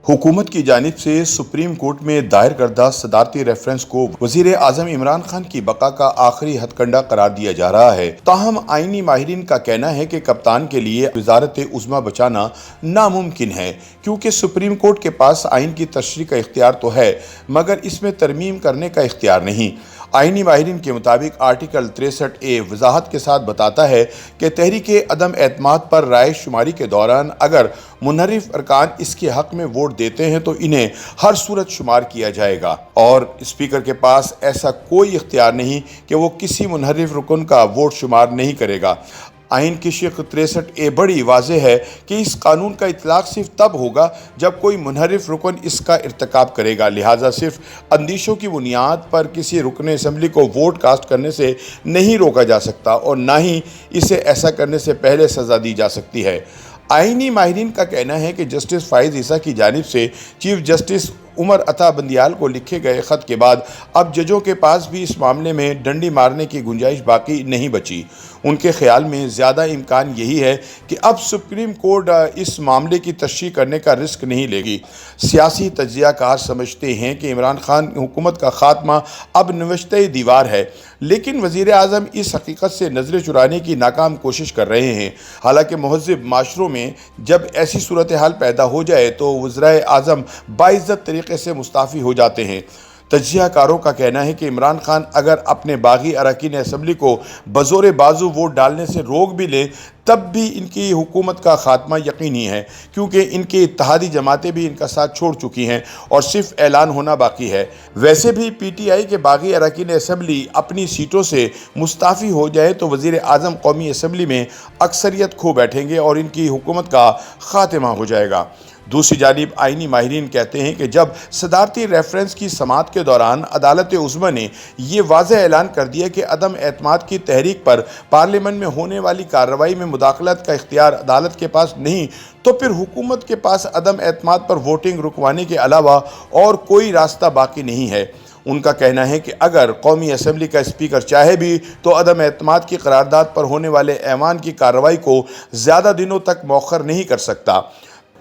हुकूमत की जानिब से सुप्रीम कोर्ट में दायर करदा सदारती रेफरेंस को वज़ीर आज़म इमरान खान की बका का आखिरी हथकंडा करार दिया जा रहा है। ताहम आईनी माहिरीन का कहना है कि कप्तान के लिए वज़ारत उज़्मा बचाना नामुमकिन है, क्योंकि सुप्रीम कोर्ट के पास आइन की तशरीह का इख्तियार तो है मगर इसमें तरमीम करने का इख्तियार नहीं। आईनी माहिरीन के मुताबिक आर्टिकल 63A वजाहत के साथ बताता है कि तहरीके अदम एतमाद पर राय शुमारी के दौरान अगर मुनहरिफ अरकान इसके हक में वोट देते हैं तो इन्हें हर सूरत शुमार किया जाएगा और स्पीकर के पास ऐसा कोई इख्तियार नहीं कि वो किसी मुनहरिफ रुकन का वोट शुमार नहीं करेगा। आइन की शिक 63A बड़ी वाज़ेह है कि इस कानून का इतलाक़ सिर्फ तब होगा जब कोई मुनहरिफ रुकन इसका इर्तिकाब करेगा, लिहाजा सिर्फ अंदिशों की बुनियाद पर किसी रुकन असम्बली को वोट कास्ट करने से नहीं रोका जा सकता और ना ही इसे ऐसा करने से पहले सज़ा दी जा सकती है। आईनी माहिरीन का कहना है कि जस्टिस फाइज़ ईसा की जानिब से चीफ जस्टिस उमर अता बंदियाल को लिखे गए ख़त के बाद अब जजों के पास भी इस मामले में डंडी मारने की गुंजाइश बाकी नहीं बची। उनके ख्याल में ज़्यादा इम्कान यही है कि अब सुप्रीम कोर्ट इस मामले की तशरीह करने का रिस्क नहीं लेगी। सियासी तज्ज़ियाकार समझते हैं कि इमरान खान हुकूमत का खात्मा अब नवश्ते दीवार है, लेकिन वज़ीर आज़म इस हकीकत से नज़रें चुराने की नाकाम कोशिश कर रहे हैं। हालांकि महज़ब माशरों में जब ऐसी सूरत हाल पैदा हो जाए तो वज़ीर आज़म बाइज़्ज़त तरीके से मुस्ताफ़ी हो जाते हैं। तज्ज़ियाकारों का कहना है कि इमरान खान अगर अपने बागी अरकान असम्बली को बज़ोर बाजू वोट डालने से रोक भी लें तब भी इनकी हुकूमत का खात्मा यकीनी है, क्योंकि इनकी इत्तेहादी जमातें भी इनका साथ छोड़ चुकी हैं और सिर्फ ऐलान होना बाकी है। वैसे भी PTI के बागी अरकान असम्बली अपनी सीटों से मुस्ताफ़ी हो जाए तो वज़ीर आज़म कौमी असम्बली में अक्सरियत खो बैठेंगे और इनकी हुकूमत का खात्मा हो जाएगा। दूसरी जानिब आईनी माहिरीन कहते हैं कि जब सदारती रेफरेंस की समाअत के दौरान अदालत उज़्मा ने यह वाज़ेह ऐलान कर दिया कि अदम एतमाद की तहरीक पर पार्लियामेंट में होने वाली कार्रवाई में मुदाखलत का इख्तियार अदालत के पास नहीं, तो फिर हुकूमत के पास अदम एतमाद पर वोटिंग रुकवाने के अलावा और कोई रास्ता बाकी नहीं है। उनका कहना है कि अगर कौमी असम्बली का स्पीकर चाहे भी तो अदम एतमाद की करारदाद पर होने वाले ऐवान की कार्रवाई को ज़्यादा दिनों तक मौखर नहीं कर सकता।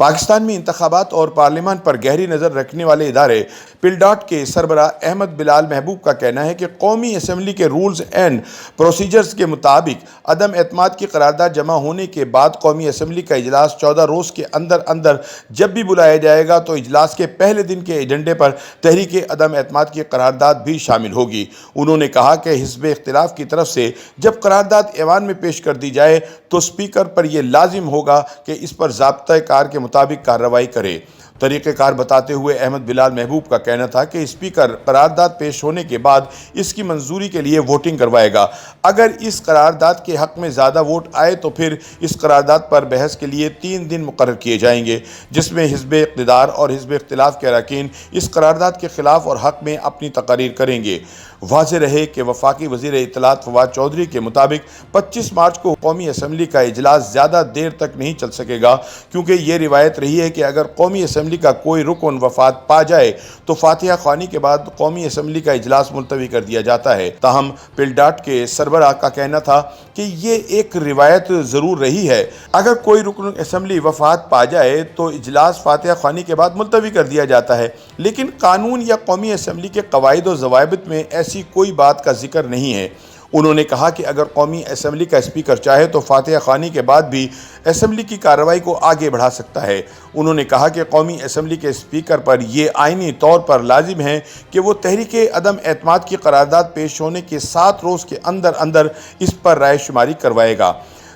पाकिस्तान में इंतखाबात और पार्लियामान पर गहरी नज़र रखने वाले इदारे पिलडॉट के सरबराह अहमद बिलाल महबूब का कहना है कि कौमी असम्बली के रूल्स एंड प्रोसीजर्स के मुताबिक अदम एतमाद की करारदाद जमा होने के बाद कौमी असम्बली का इजलास 14 रोज़ के अंदर अंदर जब भी बुलाया जाएगा तो इजलास के पहले दिन के एजेंडे पर तहरीक अदम एतमाद की करारदाद भी शामिल होगी। उन्होंने कहा कि हिज़्ब इख्तिलाफ की तरफ से जब करारदाद ऐवान में पेश कर दी जाए तो स्पीकर पर यह लाजिम होगा कि इस पर ज़ाब्ता कार के मुताबिक कार्रवाई करे। तरीक़ेकार बताते हुए अहमद बिलाल महबूब का कहना था कि स्पीकर करारदाद पेश होने के बाद इसकी मंजूरी के लिए वोटिंग करवाएगा। अगर इस करारदाद के हक़ में ज़्यादा वोट आए तो फिर इस करारदाद पर बहस के लिए 3 दिन मुकर्रर किए जाएंगे, जिसमें हिज़्ब इक़्तिदार और हिज़्ब इख्तिलाफ के अरकान इस करारदाद के ख़िलाफ़ और हक़ में अपनी तक़रीर करेंगे। वाज़ेह रहे कि वफाकी वज़ीर इत्तलात फवाद चौधरी के मुताबिक 25 मार्च को कौमी असम्बली का इजलास ज़्यादा देर तक नहीं चल सकेगा, क्योंकि ये रिवायत रही है कि अगर कौमी असम्बली का कोई रुकन वफात पा जाए तो फातिहा ख्वानी के बाद कौमी असम्बली का इजलास मुलतवी कर दिया जाता है। ताहम पिलडॉट के सरबराह का कहना था कि ये एक रिवायत ज़रूर रही है, अगर कोई रुकन असम्बली वफात पा जाए तो इजलास फातिहा ख्वानी के बाद मुलतवी कर दिया जाता है, लेकिन कानून या कौमी असम्बली के कवायद व ज़वाबित में ऐसी कोई बात का जिक्र नहीं है। उन्होंने कहा कि अगर कौमी असम्बली का स्पीकर चाहे तो फातिहा ख्वानी के बाद भी असम्बली की कार्रवाई को आगे बढ़ा सकता है। उन्होंने कहा कि कौमी असम्बली के स्पीकर पर यह आइनी तौर पर लाजिम है कि वो तहरीक अदम एतमाद की करारदाद पेश होने के 7 रोज़ के अंदर अंदर इस पर राय शुमारी करवाएगा।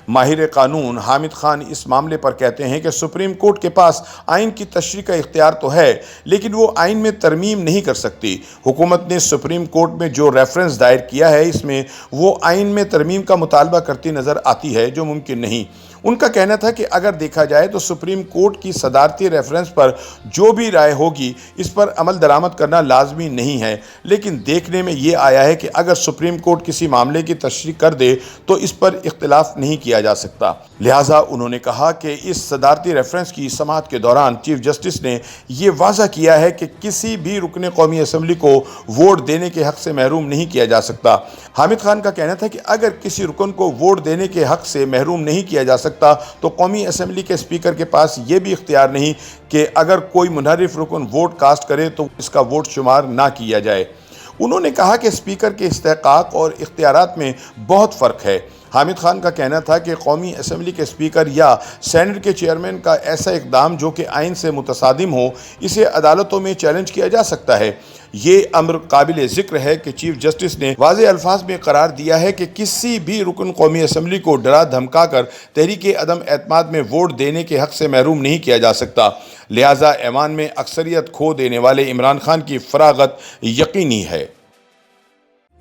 माहिर कानून हामिद खान इस मामले पर कहते हैं कि सुप्रीम कोर्ट के पास आइन की तशरीह का इख्तियार तो है, लेकिन वो आइन में तरमीम नहीं कर सकती। हुकूमत ने सुप्रीम कोर्ट में जो रेफरेंस दायर किया है इसमें वो आइन में तरमीम का मुतालबा करती नज़र आती है, जो मुमकिन नहीं। उनका कहना था कि अगर देखा जाए तो सुप्रीम कोर्ट की सदारती रेफरेंस पर जो भी राय होगी इस पर अमल दरामद करना लाजमी नहीं है, लेकिन देखने में ये आया है कि अगर सुप्रीम कोर्ट किसी मामले की तशरीह कर दे तो इस पर इख्तिलाफ नहीं किया किया जा सकता। लिहाजा उन्होंने कहा कि इस सदारती रेफरेंस की समाअत के दौरान चीफ जस्टिस ने ये वाज़ा किया है कि किसी भी रुकने कौमी असम्बली को वोट देने के हक से महरूम नहीं किया जा सकता। हामिद खान का कहना था कि अगर किसी रुकन को वोट देने के हक से महरूम नहीं किया जा सकता तो कौमी असम्बली के स्पीकर के पास ये भी इख्तियार नहीं कि अगर कोई मुनहरिफ रुकन वोट कास्ट करे तो इसका वोट शुमार ना किया जाए। उन्होंने कहा कि स्पीकर के इस्तेहकाक और इख्तियारात में बहुत फ़र्क है। हामिद खान का कहना था कि कौमी असम्बली के स्पीकर या सेनेट के चेयरमैन का ऐसा इक़दाम जो कि आइन से मुतसादिम हो, इसे अदालतों में चैलेंज किया जा सकता है। ये अम्र काबिल ज़िक्र है कि चीफ जस्टिस ने वाज़े अल्फाज में करार दिया है कि किसी भी रुकन कौमी असम्बली को डरा धमका कर तहरीक अदम एतमाद में वोट देने के हक से महरूम नहीं किया जा सकता। लिहाजा ऐवान में अक्सरियत खो देने वाले इमरान खान की फरागत यकीनी है।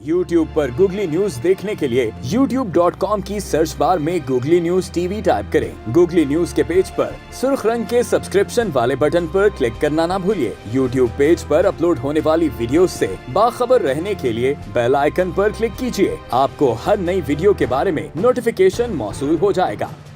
YouTube पर गूगली न्यूज देखने के लिए youtube.com की सर्च बार में गूगली न्यूज टीवी टाइप करें। गूगली न्यूज के पेज पर सुर्ख रंग के सब्सक्रिप्शन वाले बटन पर क्लिक करना ना भूलिए। YouTube पेज पर अपलोड होने वाली वीडियो से बाखबर रहने के लिए बेल आइकन पर क्लिक कीजिए। आपको हर नई वीडियो के बारे में नोटिफिकेशन मौसूल हो जाएगा।